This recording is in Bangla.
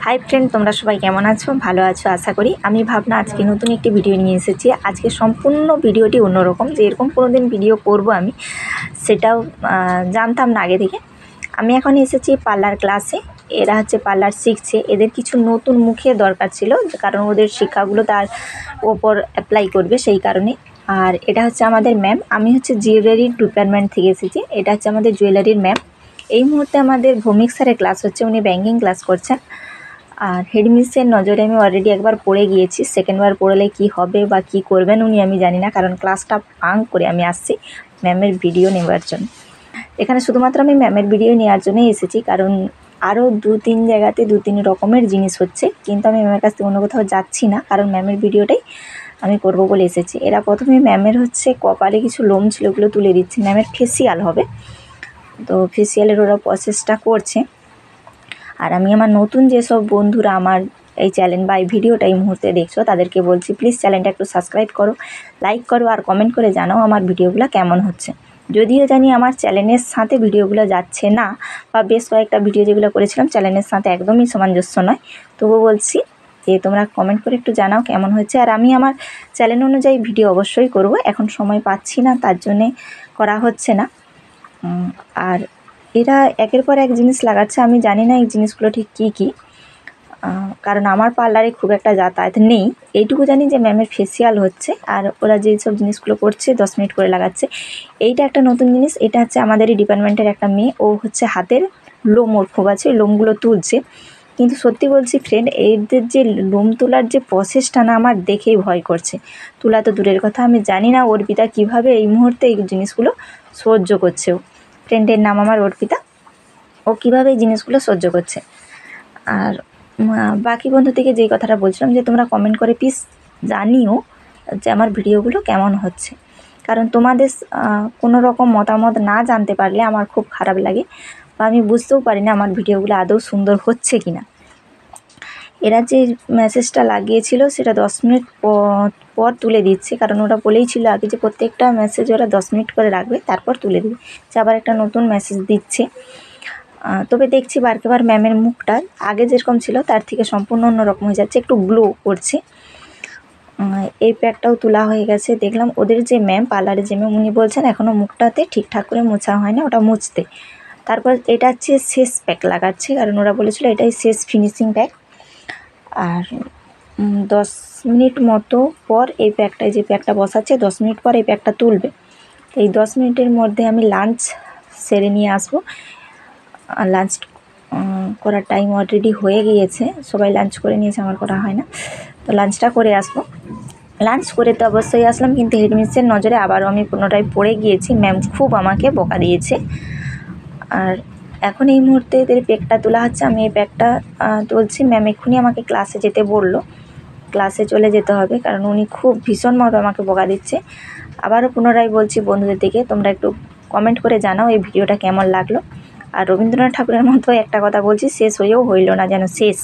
হাই ফ্রেন্ড, তোমরা সবাই কেমন আছো? ভালো আছো আশা করি। আমি ভাবনা আজকে নতুন একটি ভিডিও নিয়ে এসেছি। আজকে সম্পূর্ণ ভিডিওটি অন্যরকম, যে এরকম কোনোদিন ভিডিও করব আমি সেটাও জানতাম না আগে থেকে। আমি এখন এসেছি পার্লার ক্লাসে। এরা হচ্ছে পার্লার শিখছে, এদের কিছু নতুন মুখে দরকার ছিল, কারণ ওদের শিক্ষাগুলো তার ওপর অ্যাপ্লাই করবে সেই কারণে। আর এটা হচ্ছে আমাদের ম্যাম, আমি হচ্ছে জুয়েলারির ডিপার্টমেন্ট থেকে এসেছি। এটা হচ্ছে আমাদের জুয়েলারির ম্যাম। এই মুহূর্তে আমাদের ভৌমিক স্যারের ক্লাস হচ্ছে, উনি ব্যাঙ্কিং ক্লাস করছেন। আর হেডমিসের নজরে আমি অলরেডি একবার পড়ে গিয়েছি, সেকেন্ডবার পড়লে কি হবে বা কি করবেন উনি আমি জানি না, কারণ ক্লাসটা পাঙ্ক করে আমি আসছি ম্যামের ভিডিও নেওয়ার জন্য। এখানে শুধুমাত্র আমি ম্যামের ভিডিও নেওয়ার জন্যই এসেছি, কারণ আরও 2-3 জায়গাতে 2-3 রকমের জিনিস হচ্ছে, কিন্তু আমি ম্যামের কাছ থেকে অন্য কোথাও যাচ্ছি না, কারণ ম্যামের ভিডিওটাই আমি করব বলে এসেছি। এরা প্রথমে ম্যামের হচ্ছে কপালে কিছু লোম ছিল, ওগুলো তুলে দিচ্ছে। ম্যামের ফেসিয়াল হবে, তো ফেসিয়ালের ওরা প্রসেসটা করছে। আর আমি আমার নতুন যেসব বন্ধুরা আমার এই চ্যানেল বা এই ভিডিওটা এই মুহূর্তে দেখছো তাদেরকে বলছি, প্লিজ চ্যানেলটা একটু সাবস্ক্রাইব করো, লাইক করো, আর কমেন্ট করে জানাও আমার ভিডিওগুলো কেমন হচ্ছে। যদিও জানি আমার চ্যানেলের সাথে ভিডিওগুলো যাচ্ছে না, বা বেশ কয়েকটা ভিডিও যেগুলো করেছিলাম চ্যানেলের সাথে একদমই সামঞ্জস্য নয়, তবুও বলছি যে তোমরা কমেন্ট করে একটু জানাও কেমন হচ্ছে। আর আমি আমার চ্যানেল অনুযায়ী ভিডিও অবশ্যই করব, এখন সময় পাচ্ছি না তার জন্যে করা হচ্ছে না। আর এরা একের পর এক জিনিস লাগাচ্ছে, আমি জানি না এই জিনিসগুলো ঠিক কী কী, কারণ আমার পার্লারে খুব একটা যাতায়াত নেই। এইটুকু জানি যে ম্যামের ফেসিয়াল হচ্ছে, আর ওরা যেই সব জিনিসগুলো করছে 10 মিনিট করে লাগাচ্ছে। এইটা একটা নতুন জিনিস। এটা হচ্ছে আমাদেরই ডিপার্টমেন্টের একটা মেয়ে, ও হচ্ছে হাতের লোম ওর খুব আছে, লোমগুলো তুলছে। কিন্তু সত্যি বলছি ফ্রেন্ড, এদের যে লোম তোলার যে প্রসেসটা না, আমার দেখেই ভয় করছে। তোলা তো দূরের কথা, আমি জানি না অর্পিতা কীভাবে এই মুহূর্তে এই জিনিসগুলো সহ্য করছে। ফ্রেন্ডের নাম আমার অর্পিতা, ও কীভাবে এই জিনিসগুলো সহ্য করছে। আর বাকি বন্ধু থেকে যেই কথাটা বলছিলাম, যে তোমরা কমেন্ট করে প্লিজ জানিও যে আমার ভিডিওগুলো কেমন হচ্ছে, কারণ তোমাদের কোনো রকম মতামত না জানতে পারলে আমার খুব খারাপ লাগে, বা আমি বুঝতেও পারি না আমার ভিডিওগুলো আদৌ সুন্দর হচ্ছে কি না। এরা যে মেসেজটা লাগিয়েছিল সেটা 10 মিনিট পর তুলে দিচ্ছে, কারণ ওরা বলেই ছিল আগে যে প্রত্যেকটা মেসেজ ওরা 10 মিনিট করে রাখবে, তারপর তুলে দেবে। যে আবার একটা নতুন মেসেজ দিচ্ছে। তবে দেখছি বারবার ম্যামের মুখটা আগে যেরকম ছিল তার থেকে সম্পূর্ণ অন্যরকম হয়ে যাচ্ছে, একটু গ্লো করছে। এই প্যাকটাও তোলা হয়ে গেছে। দেখলাম ওদের যে ম্যাম, পার্লারে যে ম্যাম, উনি বলছেন এখনও মুখটাতে ঠিকঠাক করে মোছা হয় না, ওটা মুছতে। তারপর এটা হচ্ছে শেষ প্যাক লাগাচ্ছে, কারণ ওরা বলেছিল এটাই শেষ ফিনিশিং প্যাক। আর 10 মিনিট মতো পর এই প্যাকটায়, যে প্যাকটা বসাচ্ছে 10 মিনিট পর এই প্যাকটা তুলবে। এই 10 মিনিটের মধ্যে আমি লাঞ্চ সেরে নিয়ে আসবো। লাঞ্চ করার টাইম অলরেডি হয়ে গিয়েছে, সবাই লাঞ্চ করে নিয়েছে, আমার করা হয় না, তো লাঞ্চটা করে আসবো। লাঞ্চ করে তো অবশ্যই আসলাম, কিন্তু হেডমিসের নজরে আবারও আমি পুনরায় পড়ে গিয়েছি। ম্যাম খুব আমাকে বকা দিয়েছে। আর এখন এই মুহূর্তে এদের প্যাকটা তোলা হচ্ছে, আমি এই প্যাকটা তুলছি। ম্যাম এক্ষুনি আমাকে ক্লাসে যেতে বললো, ক্লাসে চলে যেতে হবে, কারণ উনি খুব ভীষণভাবে আমাকে বকা দিচ্ছে। আবারও পুনরায় বলছি বন্ধুদের দিকে, তোমরা একটু কমেন্ট করে জানাও এই ভিডিওটা কেমন লাগলো। আর রবীন্দ্রনাথ ঠাকুরের মতো একটা কথা বলছি, শেষ হয়েও হইল না যেন শেষ।